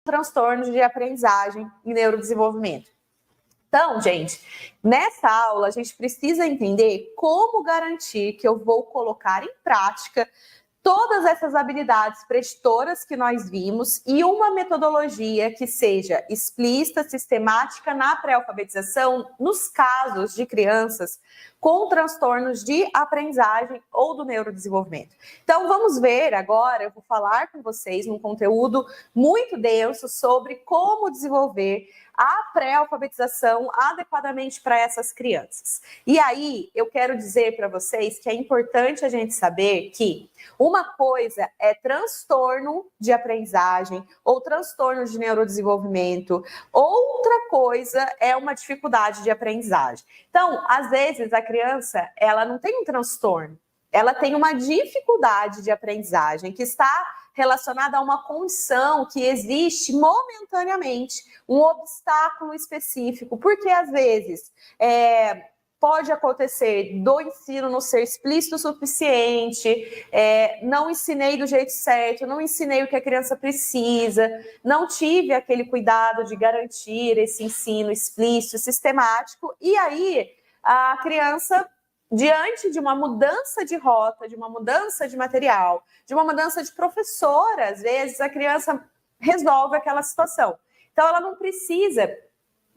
transtornos de aprendizagem e neurodesenvolvimento. Então, gente, nessa aula a gente precisa entender como garantir que eu vou colocar em prática todas essas habilidades preditoras que nós vimos e uma metodologia que seja explícita, sistemática na pré-alfabetização nos casos de crianças com transtornos de aprendizagem ou do neurodesenvolvimento. Então, vamos ver agora, eu vou falar com vocês num conteúdo muito denso sobre como desenvolver a pré-alfabetização adequadamente para essas crianças. E aí, eu quero dizer para vocês que é importante a gente saber que uma coisa é transtorno de aprendizagem ou transtorno de neurodesenvolvimento, outra coisa é uma dificuldade de aprendizagem. Então, às vezes, a criança, ela não tem um transtorno, ela tem uma dificuldade de aprendizagem que está relacionada a uma condição que existe momentaneamente, um obstáculo específico, porque às vezes pode acontecer do ensino não ser explícito o suficiente, não ensinei do jeito certo, não ensinei o que a criança precisa, não tive aquele cuidado de garantir esse ensino explícito, sistemático, e aí a criança, diante de uma mudança de rota, de uma mudança de material, de uma mudança de professora, às vezes a criança resolve aquela situação. Então, ela não precisa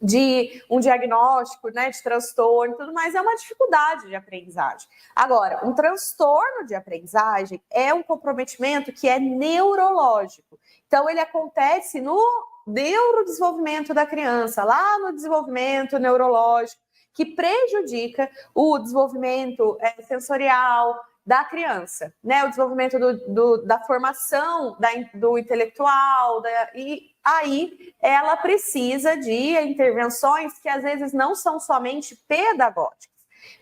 de um diagnóstico, né, de transtorno e tudo mais, é uma dificuldade de aprendizagem. Agora, um transtorno de aprendizagem é um comprometimento que é neurológico. Então, ele acontece no neurodesenvolvimento da criança, lá no desenvolvimento neurológico, que prejudica o desenvolvimento sensorial da criança, né? O desenvolvimento da formação do intelectual, e aí ela precisa de intervenções que às vezes não são somente pedagógicas,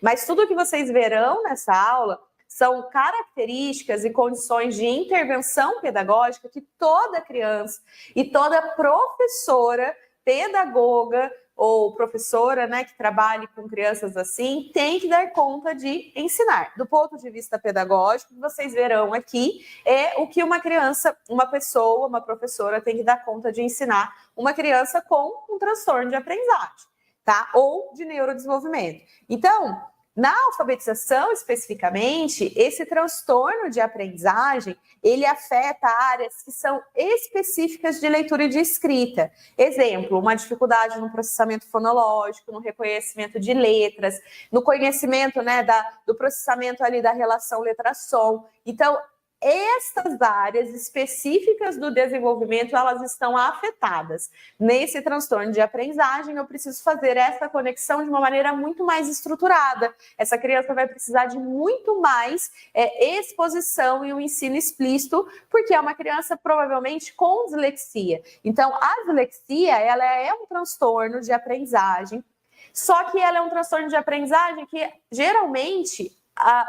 mas tudo que vocês verão nessa aula são características e condições de intervenção pedagógica que toda criança e toda professora, pedagoga ou professora, né, que trabalhe com crianças assim, tem que dar conta de ensinar. Do ponto de vista pedagógico, vocês verão aqui, é o que uma criança, uma pessoa, uma professora tem que dar conta de ensinar uma criança com um transtorno de aprendizagem, tá? Ou de neurodesenvolvimento. Então, na alfabetização, especificamente, esse transtorno de aprendizagem, ele afeta áreas que são específicas de leitura e de escrita. Exemplo, uma dificuldade no processamento fonológico, no reconhecimento de letras, no conhecimento, né, do processamento ali da relação letra-som. Então, estas áreas específicas do desenvolvimento, elas estão afetadas. Nesse transtorno de aprendizagem, eu preciso fazer essa conexão de uma maneira muito mais estruturada. Essa criança vai precisar de muito mais exposição e um ensino explícito, porque é uma criança provavelmente com dislexia. Então, a dislexia, ela é um transtorno de aprendizagem, só que ela é um transtorno de aprendizagem que, geralmente,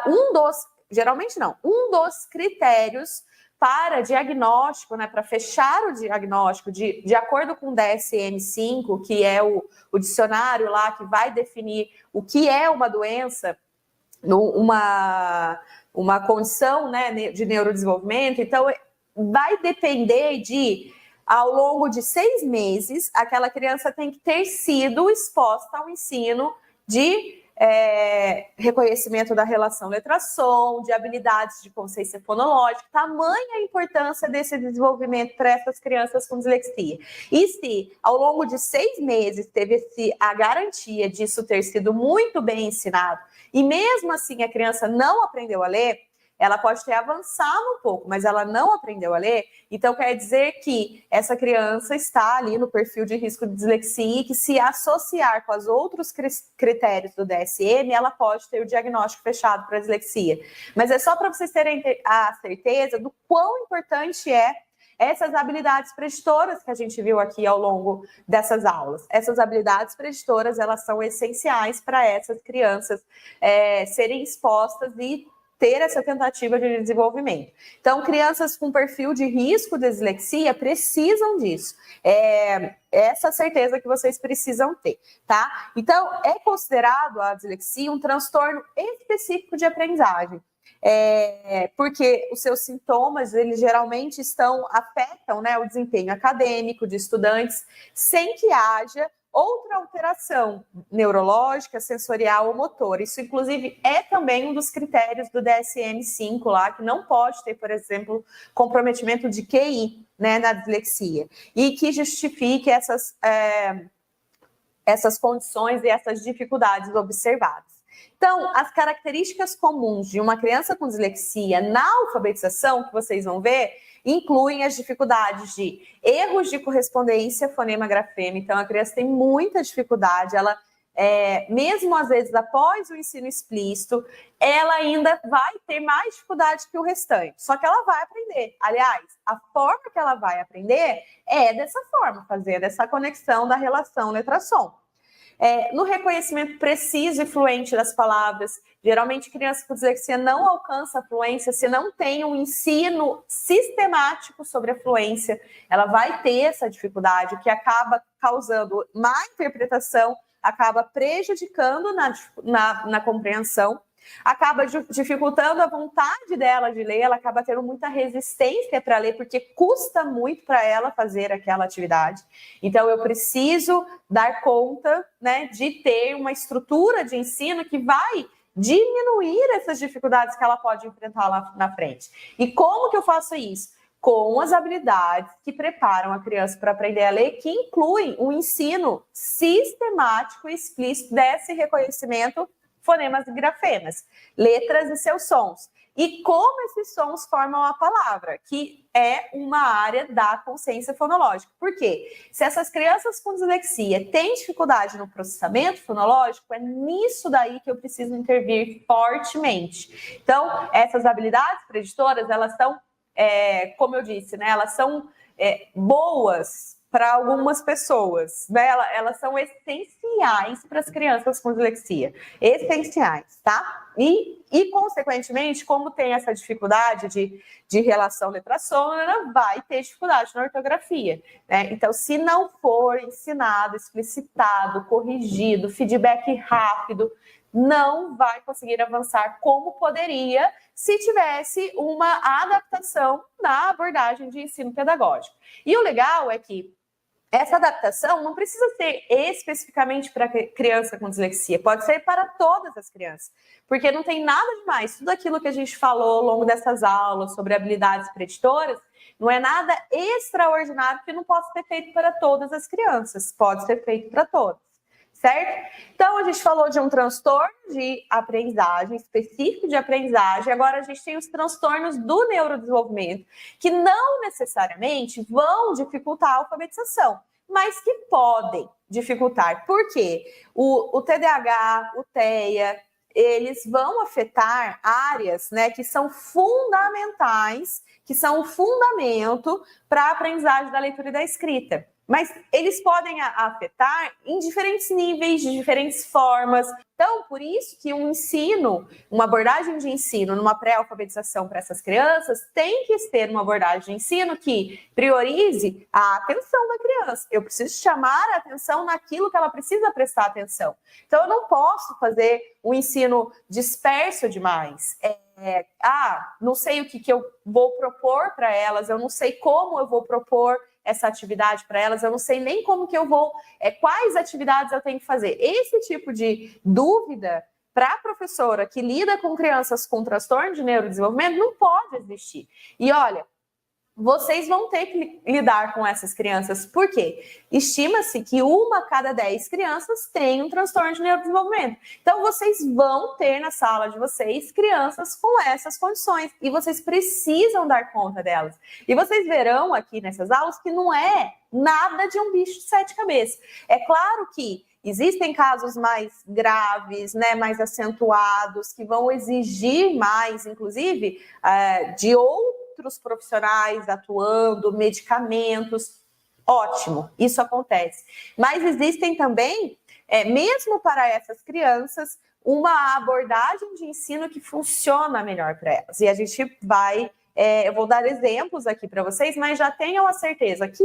um dos critérios para diagnóstico, né, para fechar o diagnóstico, de acordo com o DSM-5, que é o dicionário lá que vai definir o que é uma doença, uma condição, né, de neurodesenvolvimento. Então, vai depender de, ao longo de 6 meses, aquela criança tem que ter sido exposta ao ensino de reconhecimento da relação letra-som, de habilidades de consciência fonológica, tamanha a importância desse desenvolvimento para essas crianças com dislexia. E se, ao longo de 6 meses, teve a garantia disso ter sido muito bem ensinado, e mesmo assim a criança não aprendeu a ler, ela pode ter avançado um pouco, mas ela não aprendeu a ler, então quer dizer que essa criança está ali no perfil de risco de dislexia e que, se associar com os outros critérios do DSM, ela pode ter o diagnóstico fechado para dislexia. Mas é só para vocês terem a certeza do quão importante é essas habilidades preditoras que a gente viu aqui ao longo dessas aulas. Essas habilidades preditoras, elas são essenciais para essas crianças serem expostas e ter essa tentativa de desenvolvimento. Então, crianças com perfil de risco de dislexia precisam disso. Essa certeza que vocês precisam ter, tá? Então, é considerado a dislexia um transtorno específico de aprendizagem. porque os seus sintomas, eles geralmente afetam, né, o desempenho acadêmico de estudantes, sem que haja outra alteração neurológica, sensorial ou motora. Isso, inclusive, é também um dos critérios do DSM-5 lá, que não pode ter, por exemplo, comprometimento de QI, né, na dislexia, e que justifique essas condições e essas dificuldades observadas. Então, as características comuns de uma criança com dislexia na alfabetização, que vocês vão ver, incluem as dificuldades de erros de correspondência fonema-grafema. Então, a criança tem muita dificuldade, ela, mesmo às vezes após o ensino explícito, ela ainda vai ter mais dificuldade que o restante, só que ela vai aprender. Aliás, a forma que ela vai aprender é dessa forma, fazendo essa conexão da relação letra-som. No reconhecimento preciso e fluente das palavras, geralmente criança com dislexia não alcança a fluência se não tem um ensino sistemático sobre a fluência. Ela vai ter essa dificuldade, o que acaba causando má interpretação, acaba prejudicando na compreensão, acaba dificultando a vontade dela de ler, ela acaba tendo muita resistência para ler, porque custa muito para ela fazer aquela atividade. Então, eu preciso dar conta, né, de ter uma estrutura de ensino que vai diminuir essas dificuldades que ela pode enfrentar lá na frente. E como que eu faço isso? Com as habilidades que preparam a criança para aprender a ler, que incluem um ensino sistemático e explícito desse reconhecimento fonemas e grafemas, letras e seus sons. E como esses sons formam a palavra, que é uma área da consciência fonológica. Por quê? Se essas crianças com dislexia têm dificuldade no processamento fonológico, é nisso daí que eu preciso intervir fortemente. Então, essas habilidades preditoras, elas são, como eu disse, né, elas são boas para algumas pessoas, né? Elas são essenciais para as crianças com dislexia, essenciais, tá? E consequentemente, como tem essa dificuldade de relação letra-som, ela vai ter dificuldade na ortografia, né? Então, se não for ensinado, explicitado, corrigido, feedback rápido, não vai conseguir avançar como poderia se tivesse uma adaptação na abordagem de ensino pedagógico. E o legal é que essa adaptação não precisa ser especificamente para criança com dislexia, pode ser para todas as crianças, porque não tem nada demais. Tudo aquilo que a gente falou ao longo dessas aulas sobre habilidades preditoras, não é nada extraordinário que não possa ser feito para todas as crianças, pode ser feito para todas, certo? Então, a gente falou de um transtorno de aprendizagem, específico de aprendizagem, agora a gente tem os transtornos do neurodesenvolvimento, que não necessariamente vão dificultar a alfabetização, mas que podem dificultar. Por quê? O TDAH, o TEA, eles vão afetar áreas, né, que são fundamentais, que são o fundamento para a aprendizagem da leitura e da escrita. Mas eles podem afetar em diferentes níveis, de diferentes formas. Então, por isso que um ensino, uma abordagem de ensino numa pré-alfabetização para essas crianças tem que ter uma abordagem de ensino que priorize a atenção da criança. Eu preciso chamar a atenção naquilo que ela precisa prestar atenção. Então, eu não posso fazer um ensino disperso demais. Não sei o que eu vou propor para elas, eu não sei como eu vou propor essa atividade para elas, eu não sei nem como que eu vou, quais atividades eu tenho que fazer. Esse tipo de dúvida para a professora que lida com crianças com transtorno de neurodesenvolvimento não pode existir. E olha, vocês vão ter que lidar com essas crianças, por quê? Estima-se que 1 a cada 10 crianças tem um transtorno de neurodesenvolvimento. Então, vocês vão ter na sala de vocês crianças com essas condições e vocês precisam dar conta delas. E vocês verão aqui nessas aulas que não é nada de um bicho de 7 cabeças. É claro que existem casos mais graves, né, mais acentuados, que vão exigir mais, inclusive, de outros profissionais atuando, medicamentos, ótimo, isso acontece. Mas existem também, mesmo para essas crianças, uma abordagem de ensino que funciona melhor para elas. E a gente vai, eu vou dar exemplos aqui para vocês, mas já tenham a certeza que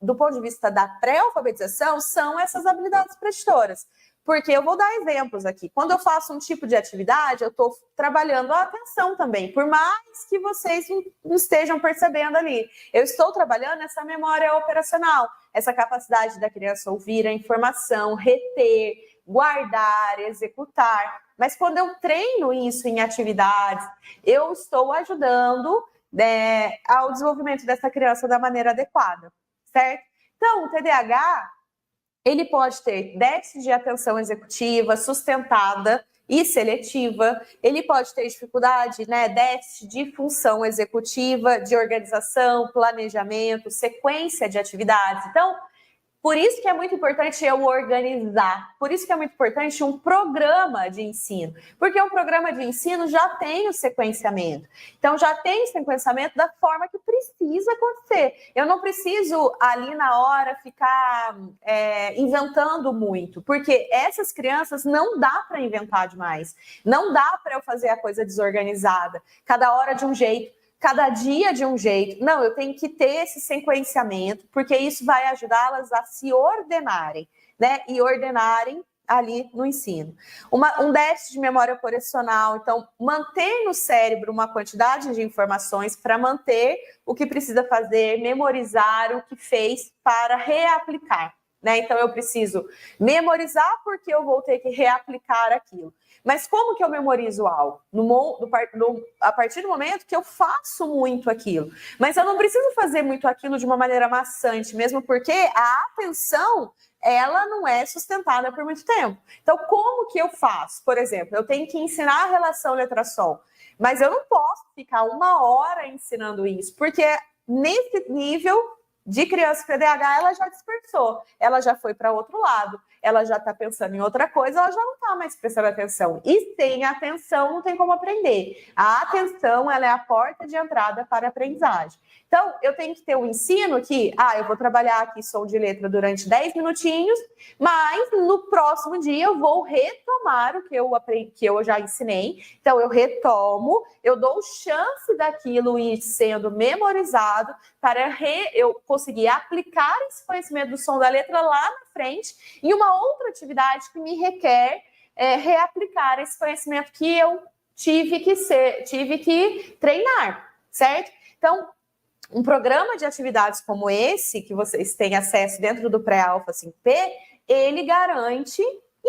do ponto de vista da pré-alfabetização, são essas habilidades preditoras. Porque eu vou dar exemplos aqui. Quando eu faço um tipo de atividade, eu estou trabalhando a atenção também, por mais que vocês não estejam percebendo ali. Eu estou trabalhando essa memória operacional, essa capacidade da criança ouvir a informação, reter, guardar, executar. Mas quando eu treino isso em atividades, eu estou ajudando, né, ao desenvolvimento dessa criança da maneira adequada, certo? Então, o TDAH, ele pode ter déficit de atenção executiva, sustentada e seletiva. Ele pode ter dificuldade, né, déficit de função executiva, de organização, planejamento, sequência de atividades. Então, por isso que é muito importante eu organizar, por isso que é muito importante um programa de ensino, porque um programa de ensino já tem o sequenciamento, então já tem o sequenciamento da forma que precisa acontecer. Eu não preciso ali na hora ficar inventando muito, porque essas crianças não dá para inventar demais, não dá para eu fazer a coisa desorganizada, cada hora de um jeito, cada dia de um jeito. Não, eu tenho que ter esse sequenciamento, porque isso vai ajudá-las a se ordenarem, né? E ordenarem ali no ensino. Um déficit de memória operacional, então, manter no cérebro uma quantidade de informações para manter o que precisa fazer, memorizar o que fez para reaplicar, né? Então, eu preciso memorizar porque eu vou ter que reaplicar aquilo. Mas como que eu memorizo algo? A partir do momento que eu faço muito aquilo. Mas eu não preciso fazer muito aquilo de uma maneira maçante, mesmo porque a atenção, ela não é sustentada por muito tempo. Então, como que eu faço? Por exemplo, eu tenho que ensinar a relação letra-som, mas eu não posso ficar 1 hora ensinando isso, porque nesse nível de criança com TDAH, ela já dispersou, ela já foi para outro lado, ela já está pensando em outra coisa, ela já não está mais prestando atenção. E sem atenção não tem como aprender. A atenção, ela é a porta de entrada para a aprendizagem. Então, eu tenho que ter um ensino que, eu vou trabalhar aqui som de letra durante 10 minutinhos, mas no próximo dia eu vou retomar o que eu aprendi, que eu já ensinei. Então, eu retomo, eu dou chance daquilo ir sendo memorizado para eu conseguir aplicar esse conhecimento do som da letra lá na frente em uma outra atividade que me requer reaplicar esse conhecimento que eu tive que treinar, certo? Então, um programa de atividades como esse, que vocês têm acesso dentro do pré-alfa 5P, ele garante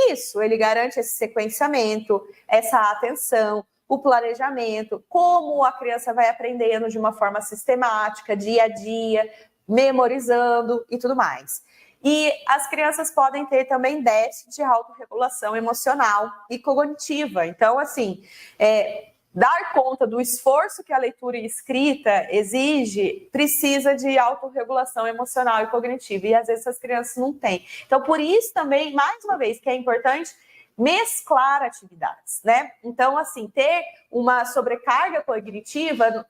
isso, ele garante esse sequenciamento, essa atenção, o planejamento, como a criança vai aprendendo de uma forma sistemática, dia a dia, memorizando e tudo mais. E as crianças podem ter também déficit de autorregulação emocional e cognitiva. Então, assim, dar conta do esforço que a leitura e escrita exige, precisa de autorregulação emocional e cognitiva, e às vezes as crianças não têm. Então, por isso também, mais uma vez, que é importante mesclar atividades, né? Então, assim, ter uma sobrecarga cognitiva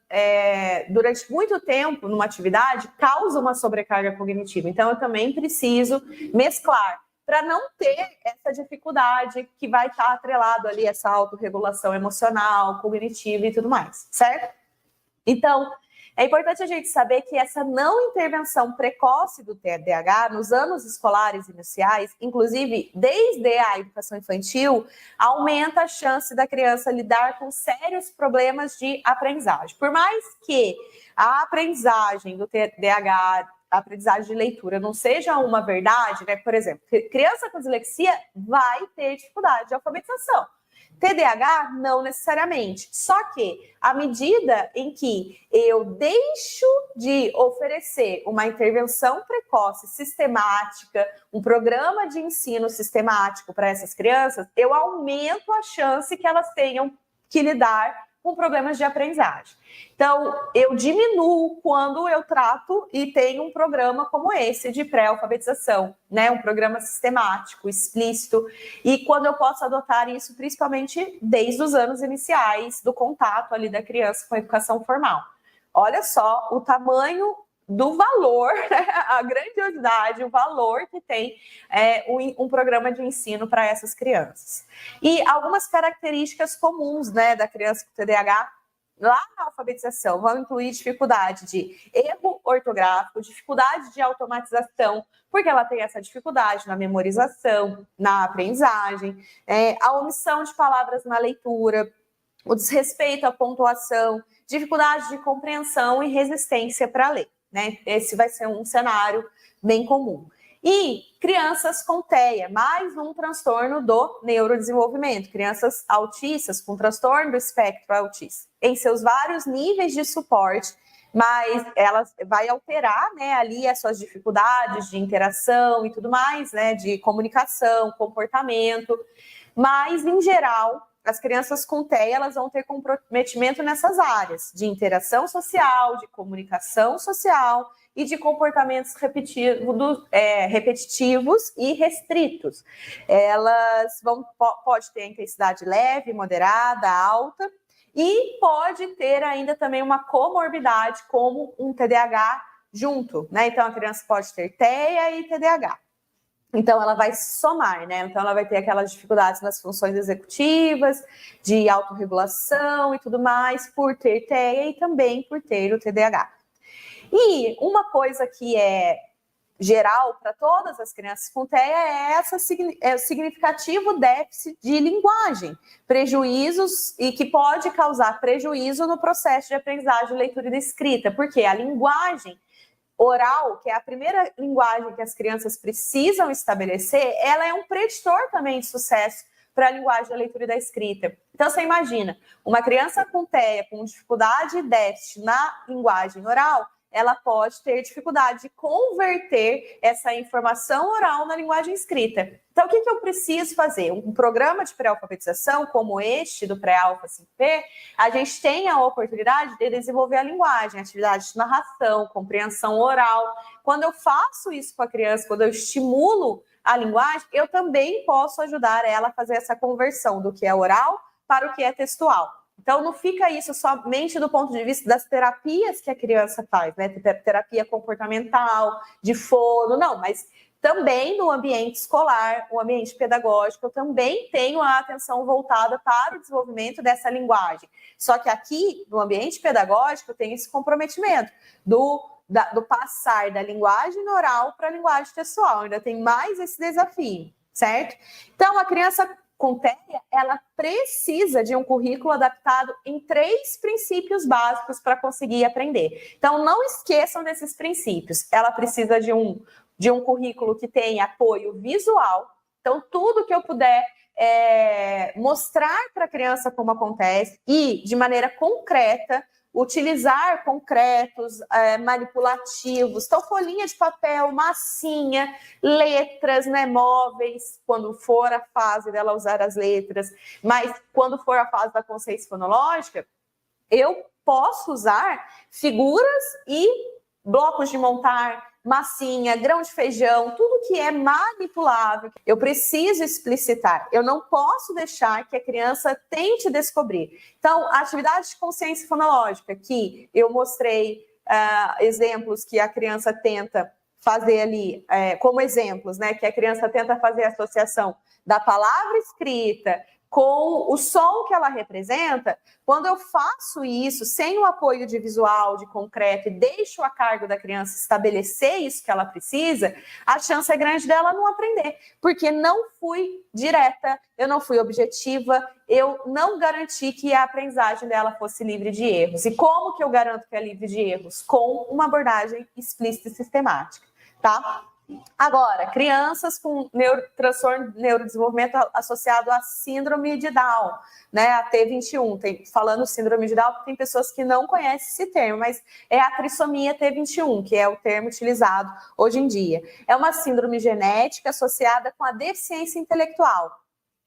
durante muito tempo numa atividade causa uma sobrecarga cognitiva. Então, eu também preciso mesclar para não ter essa dificuldade que vai estar atrelado ali essa autorregulação emocional, cognitiva e tudo mais, certo? Então, é importante a gente saber que essa não intervenção precoce do TDAH nos anos escolares iniciais, inclusive desde a educação infantil, aumenta a chance da criança lidar com sérios problemas de aprendizagem. Por mais que a aprendizagem do TDAH, a aprendizagem de leitura, não seja uma verdade, né? Por exemplo, criança com dislexia vai ter dificuldade de alfabetização. TDAH, não necessariamente. Só que, à medida em que eu deixo de oferecer uma intervenção precoce, sistemática, um programa de ensino sistemático para essas crianças, eu aumento a chance que elas tenham que lidar com problemas de aprendizagem. Então, eu diminuo quando eu trato e tenho um programa como esse de pré-alfabetização, né? Um programa sistemático, explícito, e quando eu posso adotar isso, principalmente desde os anos iniciais do contato ali da criança com a educação formal. Olha só o tamanho do valor, né? A grandiosidade, o valor que tem um programa de ensino para essas crianças. E algumas características comuns, né, da criança com TDAH, lá na alfabetização, vão incluir dificuldade de erro ortográfico, dificuldade de automatização, porque ela tem essa dificuldade na memorização, na aprendizagem, a omissão de palavras na leitura, o desrespeito à pontuação, dificuldade de compreensão e resistência para ler, né? Esse vai ser um cenário bem comum. E crianças com TEA, mais um transtorno do neurodesenvolvimento, crianças autistas com transtorno do espectro autista, em seus vários níveis de suporte, mas ela vai alterar, né, ali as suas dificuldades de interação e tudo mais, né, de comunicação, comportamento, mas, em geral, as crianças com TEA, elas vão ter comprometimento nessas áreas de interação social, de comunicação social e de comportamentos repetitivos e restritos. Elas pode ter a intensidade leve, moderada, alta, e pode ter ainda também uma comorbidade, como um TDAH junto, né? Então, a criança pode ter TEA e TDAH. Então, ela vai somar, né? Então, ela vai ter aquelas dificuldades nas funções executivas, de autorregulação e tudo mais, por ter TEA e também por ter o TDAH. E uma coisa que é geral para todas as crianças com TEA é o significativo déficit de linguagem, prejuízos e que pode causar prejuízo no processo de aprendizagem, leitura e escrita, porque a linguagem oral, que é a primeira linguagem que as crianças precisam estabelecer, ela é um preditor também de sucesso para a linguagem da leitura e da escrita. Então, você imagina, uma criança com TEA, com dificuldade e déficit na linguagem oral, ela pode ter dificuldade de converter essa informação oral na linguagem escrita. Então, o que eu preciso fazer? Um programa de pré-alfabetização, como este do Pré-Alfa 5P, a gente tem a oportunidade de desenvolver a linguagem, atividade de narração, compreensão oral. Quando eu faço isso com a criança, quando eu estimulo a linguagem, eu também posso ajudar ela a fazer essa conversão do que é oral para o que é textual. Então, não fica isso somente do ponto de vista das terapias que a criança faz, né? Terapia comportamental, de fono, não, mas também no ambiente escolar, o ambiente pedagógico, eu também tenho a atenção voltada para o desenvolvimento dessa linguagem. Só que aqui, no ambiente pedagógico, eu tenho esse comprometimento do passar da linguagem oral para a linguagem textual. Ainda tem mais esse desafio, certo? Então, a criança com TEA, ela precisa de um currículo adaptado em 3 princípios básicos para conseguir aprender. Então, não esqueçam desses princípios. Ela precisa de um currículo que tenha apoio visual. Então, tudo que eu puder mostrar para a criança como acontece e, de maneira concreta, utilizar concretos, manipulativos, então folhinha de papel, massinha, letras, né, móveis, quando for a fase dela usar as letras, mas quando for a fase da consciência fonológica, eu posso usar figuras e blocos de montar, massinha, grão de feijão, tudo que é manipulável, eu preciso explicitar. Eu não posso deixar que a criança tente descobrir. Então, a atividade de consciência fonológica, que eu mostrei exemplos que a criança tenta fazer ali, como exemplos, né? Que a criança tenta fazer a associação da palavra escrita com o som que ela representa. Quando eu faço isso sem o apoio de visual, de concreto, e deixo a cargo da criança estabelecer isso que ela precisa, a chance é grande dela não aprender, porque não fui direta, eu não fui objetiva, eu não garanti que a aprendizagem dela fosse livre de erros. E como que eu garanto que é livre de erros? Com uma abordagem explícita e sistemática, tá? Agora, crianças com transtorno de neurodesenvolvimento associado à síndrome de Down, né, a T21, falando síndrome de Down, tem pessoas que não conhecem esse termo, mas é a trissomia T21, que é o termo utilizado hoje em dia. É uma síndrome genética associada com a deficiência intelectual,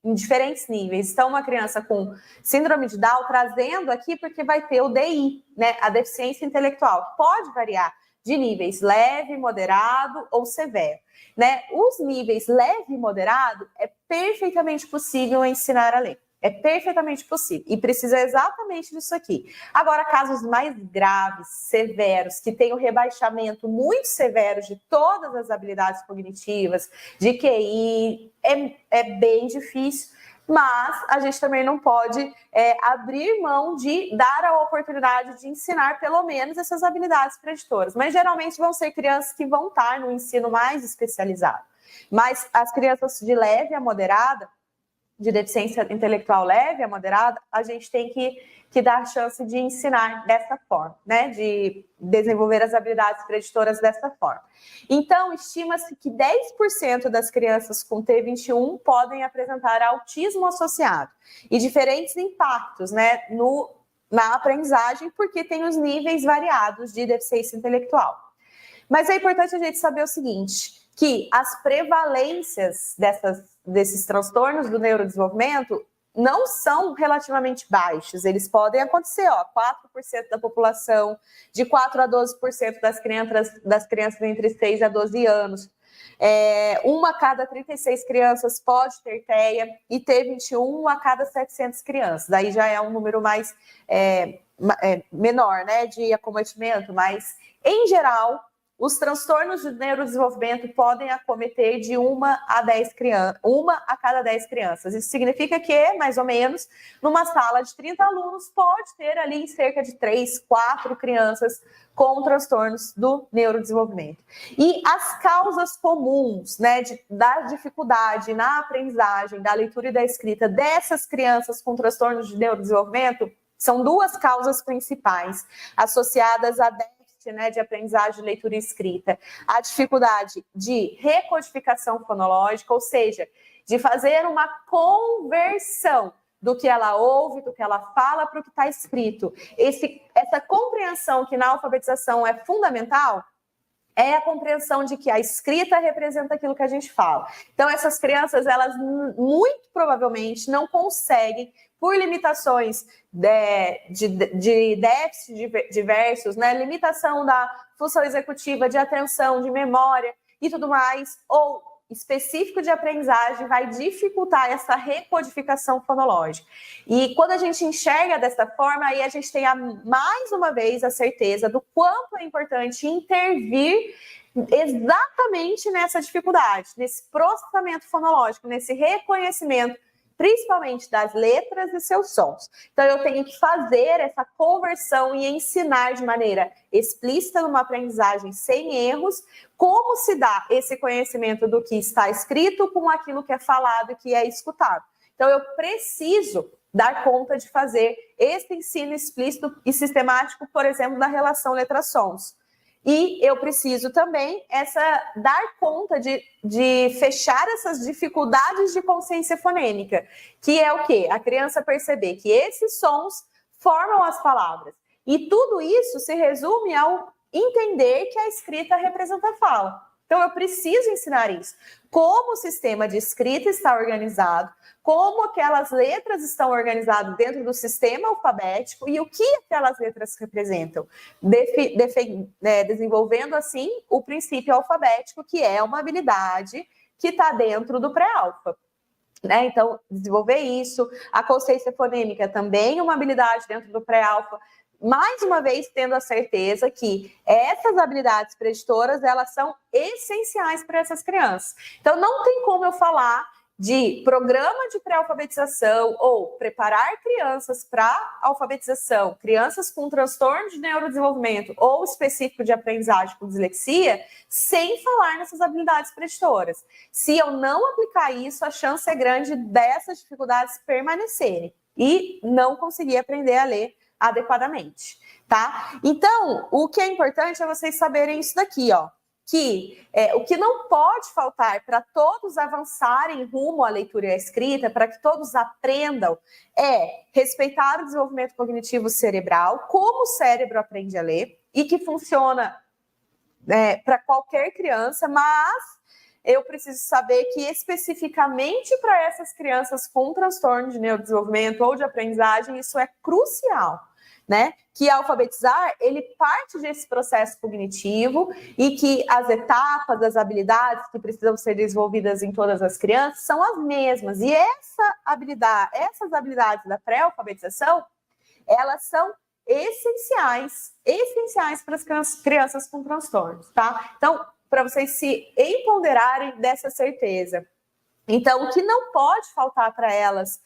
em diferentes níveis. Então, uma criança com síndrome de Down, trazendo aqui porque vai ter o DI, né, a deficiência intelectual, que pode variar de níveis leve, moderado ou severo, né? Os níveis leve e moderado é perfeitamente possível ensinar a ler. É perfeitamente possível e precisa exatamente disso aqui. Agora, casos mais graves, severos, que têm um rebaixamento muito severo de todas as habilidades cognitivas, de QI, é bem difícil, mas a gente também não pode abrir mão de dar a oportunidade de ensinar pelo menos essas habilidades preditoras. Mas geralmente vão ser crianças que vão estar no ensino mais especializado. Mas as crianças de leve a moderada, de deficiência intelectual leve a moderada, a gente tem que dar a chance de ensinar dessa forma, né? De desenvolver as habilidades preditoras dessa forma. Então, estima-se que 10% das crianças com T21 podem apresentar autismo associado e diferentes impactos, né, na aprendizagem, porque tem os níveis variados de deficiência intelectual. Mas é importante a gente saber o seguinte, que as prevalências desses transtornos do neurodesenvolvimento não são relativamente baixos. Eles podem acontecer, 4% da população, de 4 a 12% das crianças entre 6 a 12 anos. Uma a cada 36 crianças pode ter TEA e T21 a cada 700 crianças. Daí já é um número mais menor, né, de acometimento, mas, em geral, os transtornos de neurodesenvolvimento podem acometer de 1 a cada 10 crianças. Isso significa que, mais ou menos, numa sala de 30 alunos, pode ter ali cerca de 3, 4 crianças com transtornos do neurodesenvolvimento. E as causas comuns, né, da dificuldade na aprendizagem, da leitura e da escrita dessas crianças com transtornos de neurodesenvolvimento são 2 causas principais associadas a de aprendizagem, leitura e escrita. A dificuldade de recodificação fonológica, ou seja, de fazer uma conversão do que ela ouve, do que ela fala para o que está escrito. Essa compreensão que na alfabetização é fundamental é a compreensão de que a escrita representa aquilo que a gente fala. Então, essas crianças, elas muito provavelmente não conseguem, por limitações de déficit diversos, né? Limitação da função executiva, de atenção, de memória e tudo mais, ou específico de aprendizagem, vai dificultar essa recodificação fonológica. E quando a gente enxerga dessa forma, aí a gente tem mais uma vez a certeza do quanto é importante intervir exatamente nessa dificuldade, nesse processamento fonológico, nesse reconhecimento, principalmente das letras e seus sons. Então, eu tenho que fazer essa conversão e ensinar de maneira explícita, numa aprendizagem sem erros, como se dá esse conhecimento do que está escrito com aquilo que é falado e que é escutado. Então, eu preciso dar conta de fazer esse ensino explícito e sistemático, por exemplo, da relação letra-sons. E eu preciso também dar conta de fechar essas dificuldades de consciência fonêmica, que é o quê? A criança perceber que esses sons formam as palavras. E tudo isso se resume ao entender que a escrita representa a fala. Então, eu preciso ensinar isso. Como o sistema de escrita está organizado, como aquelas letras estão organizadas dentro do sistema alfabético e o que aquelas letras representam. Desenvolvendo, assim, o princípio alfabético, que é uma habilidade que está dentro do pré-alfa. Né? Então, desenvolver isso. A consciência fonêmica também é uma habilidade dentro do pré-alfa. Mais uma vez, tendo a certeza que essas habilidades preditoras, elas são essenciais para essas crianças. Então, não tem como eu falar de programa de pré-alfabetização ou preparar crianças para alfabetização, crianças com transtorno de neurodesenvolvimento ou específico de aprendizagem com dislexia, sem falar nessas habilidades preditoras. Se eu não aplicar isso, a chance é grande dessas dificuldades permanecerem e não conseguir aprender a ler adequadamente, tá? Então, o que é importante é vocês saberem isso daqui, que o que não pode faltar para todos avançarem rumo à leitura e à escrita, para que todos aprendam, é respeitar o desenvolvimento cognitivo cerebral, como o cérebro aprende a ler, e que funciona para qualquer criança, mas eu preciso saber que especificamente para essas crianças com transtorno de neurodesenvolvimento ou de aprendizagem, isso é crucial, né? Que alfabetizar, ele parte desse processo cognitivo e que as etapas, as habilidades que precisam ser desenvolvidas em todas as crianças são as mesmas. E essas habilidades da pré-alfabetização, elas são essenciais para as crianças com transtornos, tá? Então, para vocês se empoderarem dessa certeza Então, o que não pode faltar para elas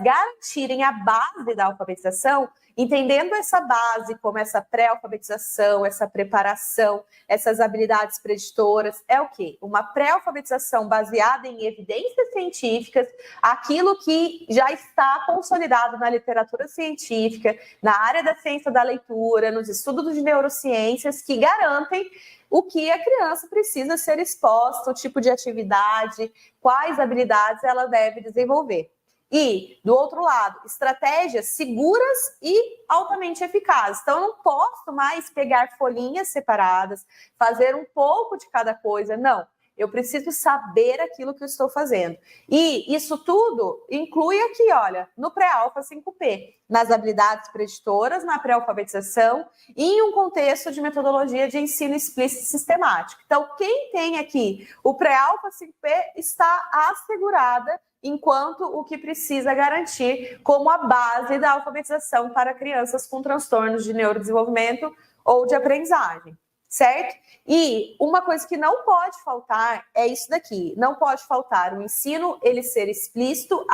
garantirem a base da alfabetização, entendendo essa base como essa pré-alfabetização, essa preparação, essas habilidades preditoras, é o quê? Uma pré-alfabetização baseada em evidências científicas, aquilo que já está consolidado na literatura científica, na área da ciência da leitura, nos estudos de neurociências, que garantem o que a criança precisa ser exposta, o tipo de atividade, quais habilidades ela deve desenvolver. E, do outro lado, estratégias seguras e altamente eficazes. Então, eu não posso mais pegar folhinhas separadas, fazer um pouco de cada coisa. Não, eu preciso saber aquilo que eu estou fazendo. E isso tudo inclui aqui, olha, no pré-alfa 5P, nas habilidades preditoras, na pré-alfabetização e em um contexto de metodologia de ensino explícito e sistemático. Então, quem tem aqui o pré-alfa 5P está assegurada enquanto o que precisa garantir como a base da alfabetização para crianças com transtornos de neurodesenvolvimento ou de aprendizagem, certo? E uma coisa que não pode faltar é isso daqui, não pode faltar o ensino, ele ser explícito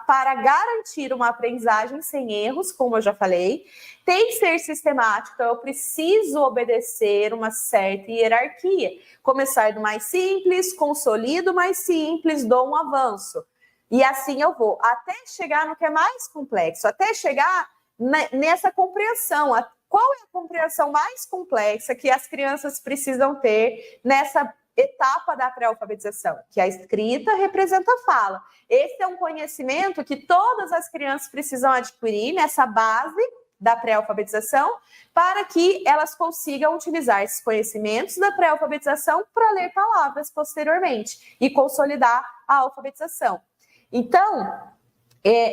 para garantir uma aprendizagem sem erros, como eu já falei, tem que ser sistemático, então eu preciso obedecer uma certa hierarquia, começar do mais simples, consolido o mais simples, dou um avanço. E assim eu vou, até chegar no que é mais complexo, até chegar nessa compreensão. Qual é a compreensão mais complexa que as crianças precisam ter nessa etapa da pré-alfabetização? Que a escrita representa a fala. Esse é um conhecimento que todas as crianças precisam adquirir nessa base da pré-alfabetização para que elas consigam utilizar esses conhecimentos da pré-alfabetização para ler palavras posteriormente e consolidar a alfabetização. Então,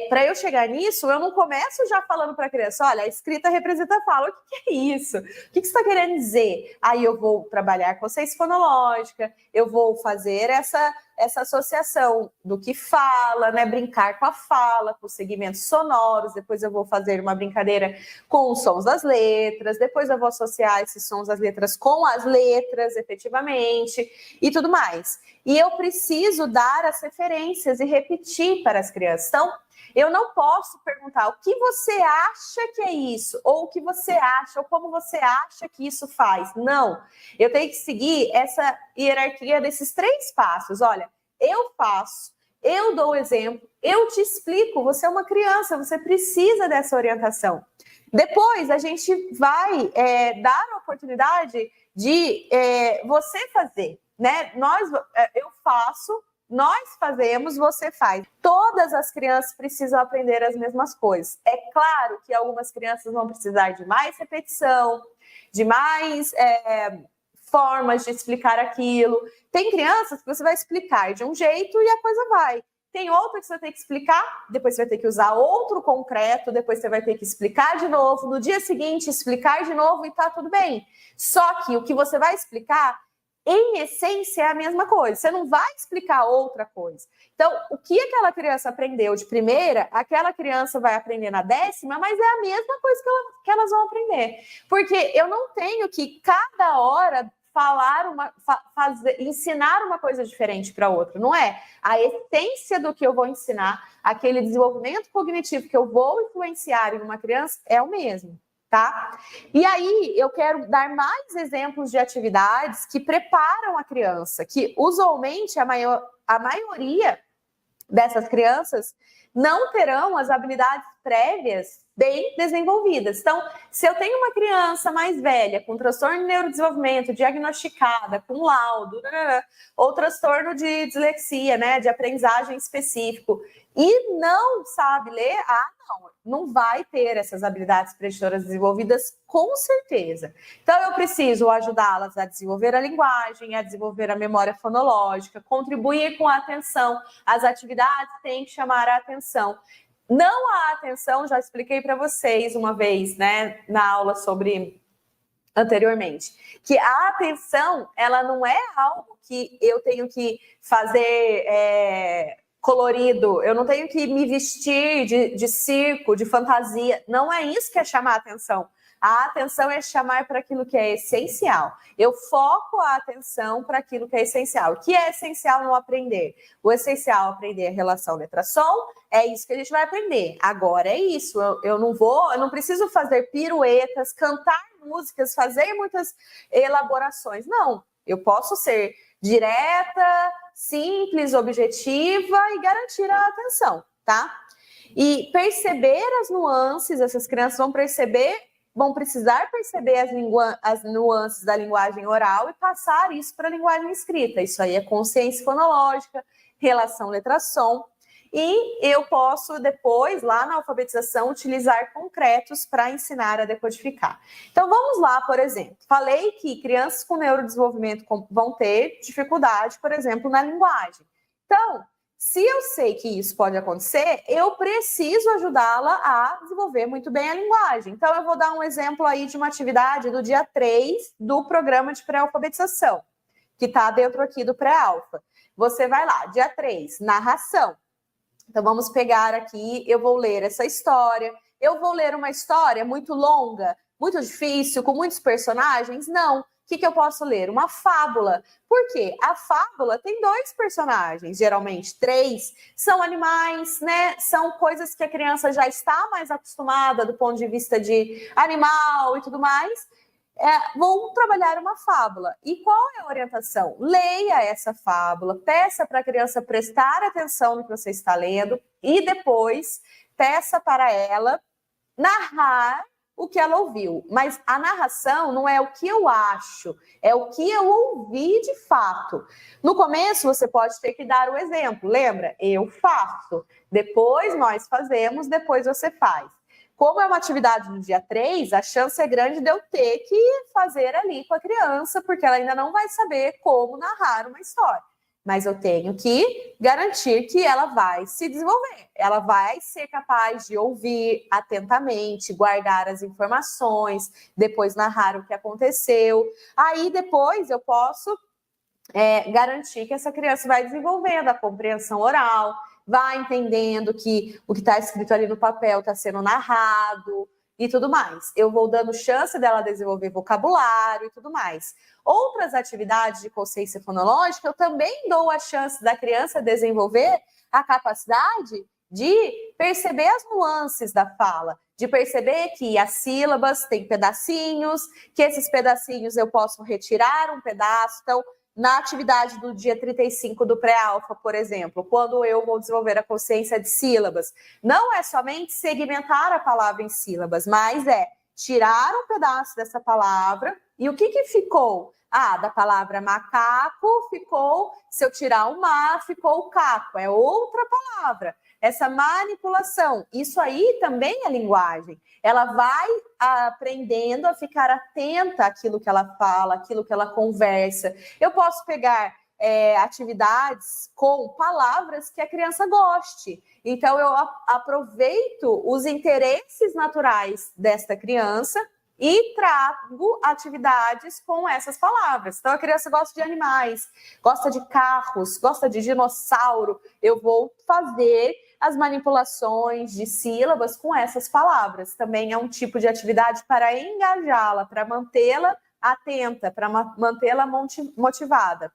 para eu chegar nisso, eu não começo já falando para a criança, olha, a escrita representa a fala. O que é isso? O que você está querendo dizer? Aí eu vou trabalhar consciência fonológica, eu vou fazer essa associação do que fala, né? Brincar com a fala, com os segmentos sonoros, depois eu vou fazer uma brincadeira com os sons das letras, depois eu vou associar esses sons das letras com as letras, efetivamente, e tudo mais. E eu preciso dar as referências e repetir para as crianças. Então, eu não posso perguntar o que você acha que é isso, ou o que você acha, ou como você acha que isso faz. Não, eu tenho que seguir essa hierarquia desses 3 passos. Olha, eu faço, eu dou o exemplo, eu te explico, você é uma criança, você precisa dessa orientação. Depois, a gente vai dar a oportunidade de você fazer, né? Eu faço, nós fazemos, você faz. Todas as crianças precisam aprender as mesmas coisas. É claro que algumas crianças vão precisar de mais repetição, de mais formas de explicar aquilo. Tem crianças que você vai explicar de um jeito e a coisa vai. Tem outra que você vai ter que explicar, depois você vai ter que usar outro concreto, depois você vai ter que explicar de novo, no dia seguinte explicar de novo e tá tudo bem. Só que o que você vai explicar, em essência, é a mesma coisa. Você não vai explicar outra coisa. Então, o que aquela criança aprendeu de primeira, aquela criança vai aprender na 10ª, mas é a mesma coisa que elas vão aprender. Porque eu não tenho que, cada hora, ensinar uma coisa diferente para outra, não é? A essência do que eu vou ensinar, aquele desenvolvimento cognitivo que eu vou influenciar em uma criança é o mesmo, tá? E aí eu quero dar mais exemplos de atividades que preparam a criança, que usualmente a maioria dessas crianças não terão as habilidades prévias bem desenvolvidas. Então, se eu tenho uma criança mais velha com transtorno de neurodesenvolvimento diagnosticada, com laudo, ou transtorno de dislexia, né, de aprendizagem específico, e não sabe ler, não vai ter essas habilidades preditoras desenvolvidas com certeza. Então, eu preciso ajudá-las a desenvolver a linguagem, a desenvolver a memória fonológica, contribuir com a atenção. As atividades têm que chamar a atenção. Não há atenção, já expliquei para vocês uma vez, né, na aula anteriormente, que a atenção, ela não é algo que eu tenho que fazer colorido, eu não tenho que me vestir de circo, de fantasia, não é isso que é chamar a atenção. A atenção é chamar para aquilo que é essencial. Eu foco a atenção para aquilo que é essencial. O que é essencial no aprender? O essencial é aprender a relação letra-som, é isso que a gente vai aprender. Agora é isso, eu não preciso fazer piruetas, cantar músicas, fazer muitas elaborações. Não, eu posso ser direta, simples, objetiva e garantir a atenção, tá? E perceber as nuances, essas crianças vão precisar perceber as nuances da linguagem oral e passar isso para a linguagem escrita. Isso aí é consciência fonológica, relação letra-som. E eu posso depois, lá na alfabetização, utilizar concretos para ensinar a decodificar. Então, vamos lá, por exemplo. Falei que crianças com neurodesenvolvimento vão ter dificuldade, por exemplo, na linguagem. Então, se eu sei que isso pode acontecer, eu preciso ajudá-la a desenvolver muito bem a linguagem. Então, eu vou dar um exemplo aí de uma atividade do dia 3 do programa de pré-alfabetização, que está dentro aqui do pré-alfa. Você vai lá, dia 3, narração. Então, vamos pegar aqui, eu vou ler essa história. Eu vou ler uma história muito longa, muito difícil, com muitos personagens? Não. O que eu posso ler? Uma fábula. Por quê? A fábula tem 2 personagens, geralmente 3. São animais, né? São coisas que a criança já está mais acostumada do ponto de vista de animal e tudo mais. Vou trabalhar uma fábula. E qual é a orientação? Leia essa fábula, peça para a criança prestar atenção no que você está lendo e depois peça para ela narrar o que ela ouviu. Mas a narração não é o que eu acho, é o que eu ouvi de fato. No começo, você pode ter que dar o exemplo. Lembra? Eu faço. Depois nós fazemos, depois você faz. Como é uma atividade no dia 3, a chance é grande de eu ter que fazer ali com a criança, porque ela ainda não vai saber como narrar uma história. Mas eu tenho que garantir que ela vai se desenvolver. Ela vai ser capaz de ouvir atentamente, guardar as informações, depois narrar o que aconteceu. Aí depois eu posso garantir que essa criança vai desenvolvendo a compreensão oral, vai entendendo que o que está escrito ali no papel está sendo narrado e tudo mais. Eu vou dando chance dela desenvolver vocabulário e tudo mais. Outras atividades de consciência fonológica, eu também dou a chance da criança desenvolver a capacidade de perceber as nuances da fala, de perceber que as sílabas têm pedacinhos, que esses pedacinhos eu posso retirar um pedaço. Então, na atividade do dia 35 do pré-alfa, por exemplo, quando eu vou desenvolver a consciência de sílabas, não é somente segmentar a palavra em sílabas, mas é tirar um pedaço dessa palavra e o que ficou? Da palavra macaco ficou, se eu tirar o ma, ficou o caco, é outra palavra. Essa manipulação, isso aí também é linguagem. Ela vai aprendendo a ficar atenta àquilo que ela fala, àquilo que ela conversa. Eu posso pegar atividades com palavras que a criança goste. Então, eu aproveito os interesses naturais desta criança e trago atividades com essas palavras. Então, a criança gosta de animais, gosta de carros, gosta de dinossauro. Eu vou fazer as manipulações de sílabas com essas palavras. Também é um tipo de atividade para engajá-la, para mantê-la atenta, para mantê-la motivada.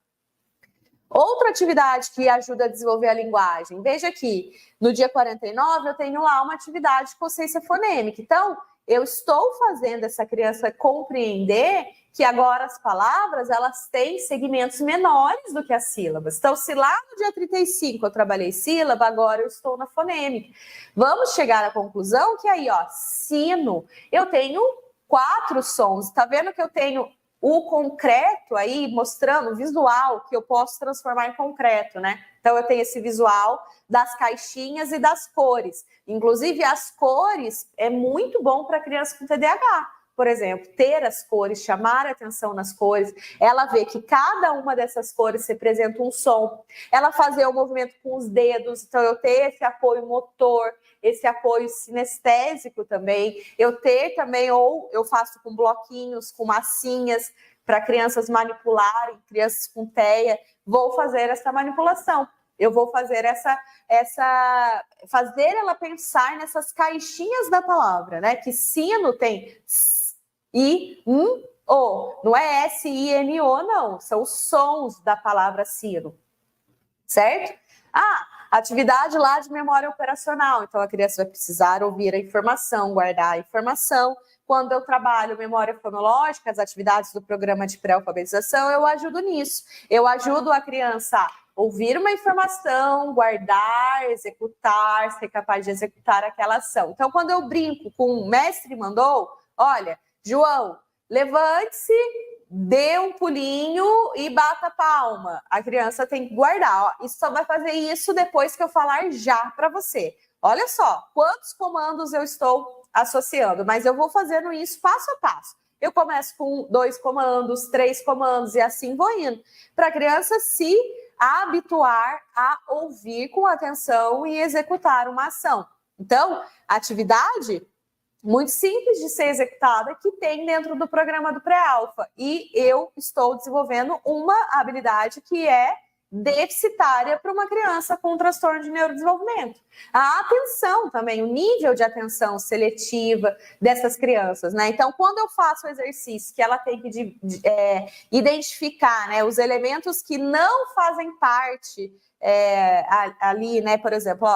Outra atividade que ajuda a desenvolver a linguagem. Veja aqui, no dia 49 eu tenho lá uma atividade de consciência fonêmica. Então, eu estou fazendo essa criança compreender que agora as palavras elas têm segmentos menores do que as sílabas. Então, se lá no dia 35 eu trabalhei sílaba, agora eu estou na fonêmica. Vamos chegar à conclusão que aí, sino, eu tenho 4 sons. Tá vendo que eu tenho o concreto aí mostrando o visual que eu posso transformar em concreto, né? Então, eu tenho esse visual das caixinhas e das cores. Inclusive, as cores é muito bom para criança com TDAH. Por exemplo, ter as cores, chamar a atenção nas cores, ela vê que cada uma dessas cores representa um som. Ela fazer o movimento com os dedos, então eu ter esse apoio motor, esse apoio sinestésico também. Eu ter também, ou eu faço com bloquinhos, com massinhas, para crianças manipularem, crianças com TEA, vou fazer essa manipulação. Eu vou fazer fazer ela pensar nessas caixinhas da palavra, né? Que sino tem S-I-N-O. Não é S-I-N-O, não. São os sons da palavra sino. Certo? Atividade lá de memória operacional. Então, a criança vai precisar ouvir a informação, guardar a informação. Quando eu trabalho memória fonológica, as atividades do programa de pré-alfabetização, eu ajudo nisso. Eu ajudo a criança a ouvir uma informação, guardar, executar, ser capaz de executar aquela ação. Então, quando eu brinco com o mestre mandou, olha, João, levante-se, dê um pulinho e bata a palma. A criança tem que guardar. Isso só vai fazer isso depois que eu falar já para você. Olha só, quantos comandos eu estou associando, mas eu vou fazendo isso passo a passo. Eu começo com 2 comandos, 3 comandos e assim vou indo. Para a criança se habituar a ouvir com atenção e executar uma ação. Então, atividade muito simples de ser executada que tem dentro do programa do pré-alfa. E eu estou desenvolvendo uma habilidade que é deficitária para uma criança com transtorno de neurodesenvolvimento. A atenção também, o nível de atenção seletiva dessas crianças, né? Então, quando eu faço o exercício que ela tem que identificar, né, os elementos que não fazem parte ali, né? Por exemplo,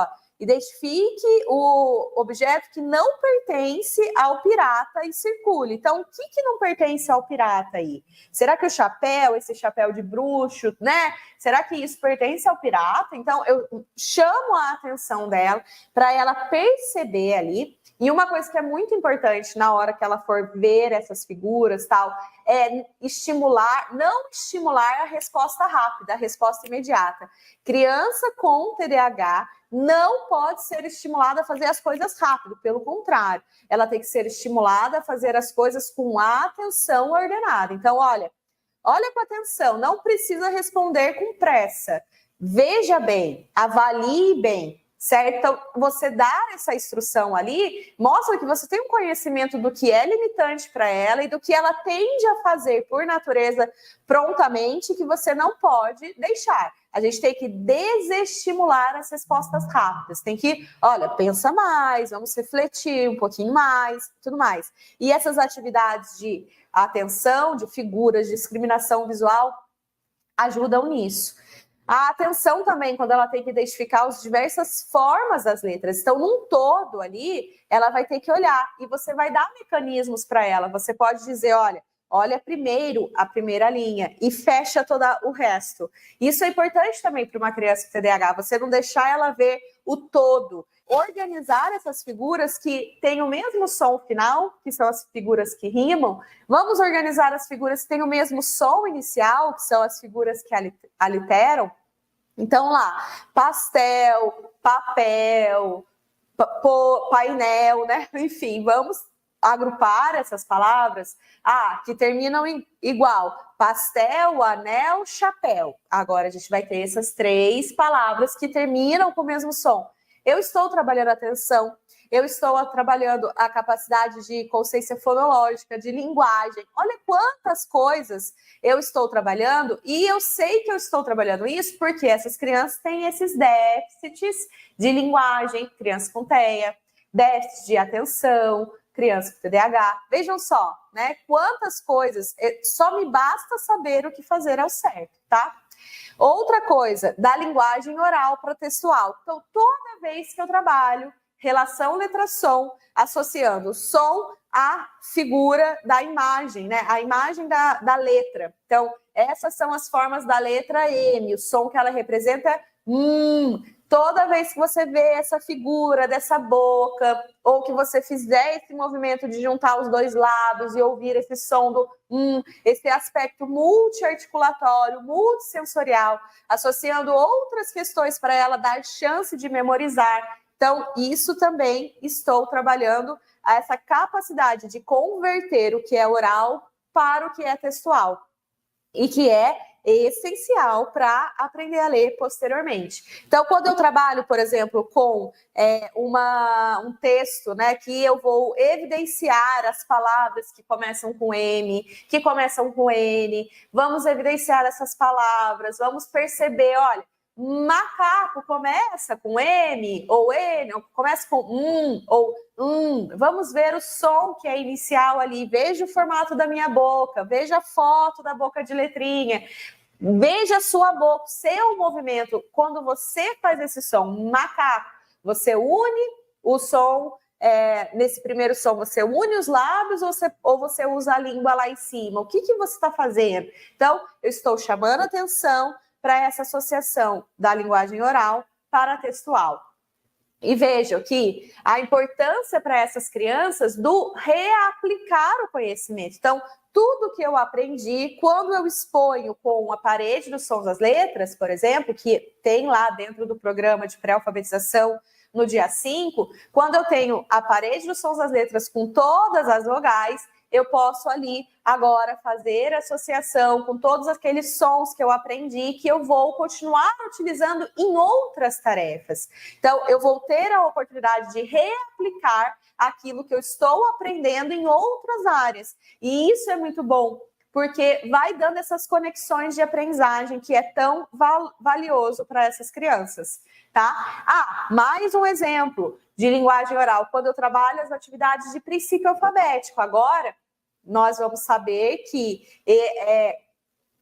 identifique o objeto que não pertence ao pirata e circule. Então, o que não pertence ao pirata aí? Será que o chapéu, esse chapéu de bruxo, né? Será que isso pertence ao pirata? Então, eu chamo a atenção dela para ela perceber ali. E uma coisa que é muito importante na hora que ela for ver essas figuras, tal, é não estimular a resposta rápida, a resposta imediata. Criança com TDAH não pode ser estimulada a fazer as coisas rápido, pelo contrário, ela tem que ser estimulada a fazer as coisas com atenção ordenada. Então, olha com atenção, não precisa responder com pressa. Veja bem, avalie bem, certo? Então, você dar essa instrução ali mostra que você tem um conhecimento do que é limitante para ela e do que ela tende a fazer por natureza prontamente, que você não pode deixar. A gente tem que desestimular as respostas rápidas. Tem que, pensa mais, vamos refletir um pouquinho mais, tudo mais. E essas atividades de atenção, de figuras, de discriminação visual, ajudam nisso. A atenção também, quando ela tem que identificar as diversas formas das letras. Então, num todo ali, ela vai ter que olhar e você vai dar mecanismos para ela. Você pode dizer, olha primeiro a primeira linha e fecha todo o resto. Isso é importante também para uma criança com TDAH, você não deixar ela ver o todo. Organizar essas figuras que têm o mesmo som final, que são as figuras que rimam. Vamos organizar as figuras que têm o mesmo som inicial, que são as figuras que aliteram. Então, lá, pastel, papel, painel, né? Enfim, vamos agrupar essas palavras que terminam igual: pastel, anel, chapéu. Agora a gente vai ter essas 3 palavras que terminam com o mesmo som. Eu estou trabalhando a atenção, eu estou trabalhando a capacidade de consciência fonológica, de linguagem. Olha quantas coisas eu estou trabalhando, e eu sei que eu estou trabalhando isso porque essas crianças têm esses déficits de linguagem, criança com TEA, déficit de atenção, criança com TDAH. Vejam só, né? Quantas coisas, só me basta saber o que fazer ao certo, tá? Outra coisa, da linguagem oral para textual. Então, toda vez que eu trabalho relação letra-som, associando som à figura da imagem, né? A imagem da letra. Então, essas são as formas da letra M, o som que ela representa é Toda vez que você vê essa figura dessa boca, ou que você fizer esse movimento de juntar os 2 lábios e ouvir esse som do esse aspecto multiarticulatório, multissensorial, associando outras questões para ela dar chance de memorizar. Então, isso também estou trabalhando essa capacidade de converter o que é oral para o que é textual. E que é essencial para aprender a ler posteriormente. Então, quando eu trabalho, por exemplo, com um texto, né, que eu vou evidenciar as palavras que começam com M, que começam com N, vamos evidenciar essas palavras, vamos perceber, macaco começa com M ou N, ou começa com ou Vamos ver o som que é inicial ali. Veja o formato da minha boca, veja a foto da boca de letrinha. Veja a sua boca, seu movimento. Quando você faz esse som, macaco, você une o som, nesse primeiro som, você une os lábios ou você usa a língua lá em cima? O que você está fazendo? Então, eu estou chamando atenção para essa associação da linguagem oral para a textual. E vejam que a importância para essas crianças do reaplicar o conhecimento. Então, tudo que eu aprendi, quando eu exponho com a parede dos sons das letras, por exemplo, que tem lá dentro do programa de pré-alfabetização no dia 5, quando eu tenho a parede dos sons das letras com todas as vogais, eu posso ali agora fazer associação com todos aqueles sons que eu aprendi, que eu vou continuar utilizando em outras tarefas. Então, eu vou ter a oportunidade de reaplicar aquilo que eu estou aprendendo em outras áreas. E isso é muito bom, porque vai dando essas conexões de aprendizagem que é tão valioso para essas crianças, tá? Mais um exemplo de linguagem oral, quando eu trabalho as atividades de princípio alfabético. Agora, nós vamos saber que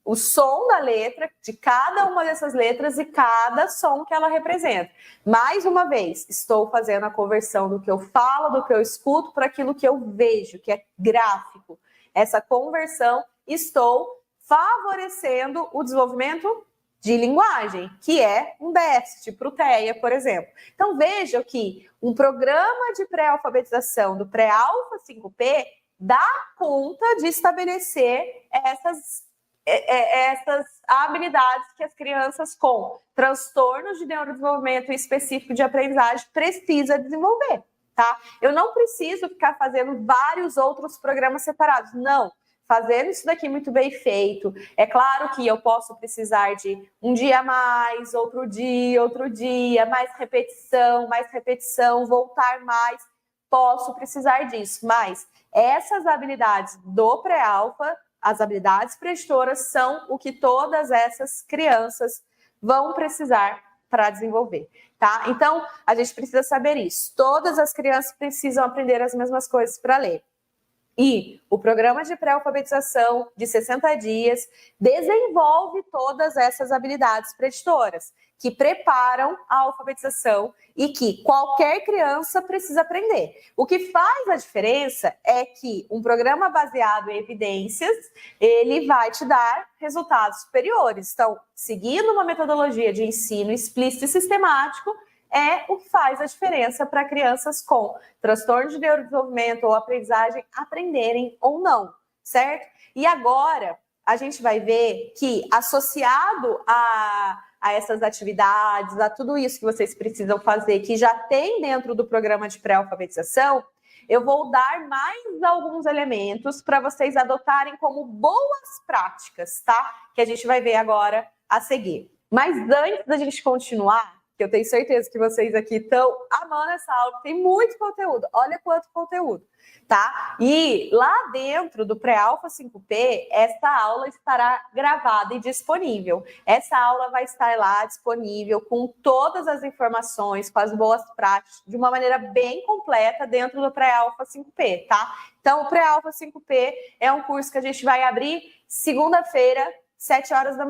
o som da letra, de cada uma dessas letras e cada som que ela representa. Mais uma vez, estou fazendo a conversão do que eu falo, do que eu escuto, para aquilo que eu vejo, que é gráfico. Essa conversão, estou favorecendo o desenvolvimento de linguagem, que é um déficit para o TEA, por exemplo. Então, vejam que um programa de pré-alfabetização do pré-alfa 5P dá conta de estabelecer essas habilidades que as crianças com transtornos de neurodesenvolvimento específico de aprendizagem precisam desenvolver, tá? Eu não preciso ficar fazendo vários outros programas separados, não. Fazendo isso daqui muito bem feito. É claro que eu posso precisar de um dia a mais, outro dia, mais repetição, voltar mais. Posso precisar disso, mas essas habilidades do pré-alfa, as habilidades preditoras, são o que todas essas crianças vão precisar para desenvolver, tá? Então, a gente precisa saber isso. Todas as crianças precisam aprender as mesmas coisas para ler. E o programa de pré-alfabetização de 60 dias desenvolve todas essas habilidades preditoras que preparam a alfabetização e que qualquer criança precisa aprender. O que faz a diferença é que um programa baseado em evidências, ele vai te dar resultados superiores. Então, seguindo uma metodologia de ensino explícito e sistemático, é o que faz a diferença para crianças com transtorno de neurodesenvolvimento ou aprendizagem aprenderem ou não, certo? E agora, a gente vai ver que, associado a essas atividades, a tudo isso que vocês precisam fazer, que já tem dentro do programa de pré-alfabetização, eu vou dar mais alguns elementos para vocês adotarem como boas práticas, tá? Que a gente vai ver agora a seguir. Mas antes da gente continuar, que eu tenho certeza que vocês aqui estão amando essa aula, tem muito conteúdo, olha quanto conteúdo, tá? E lá dentro do pré-alfa 5P, essa aula estará gravada e disponível. Essa aula vai estar lá disponível com todas as informações, com as boas práticas, de uma maneira bem completa dentro do pré-alfa 5P, tá? Então, o pré-alfa 5P é um curso que a gente vai abrir segunda-feira, 7 horas da manhã.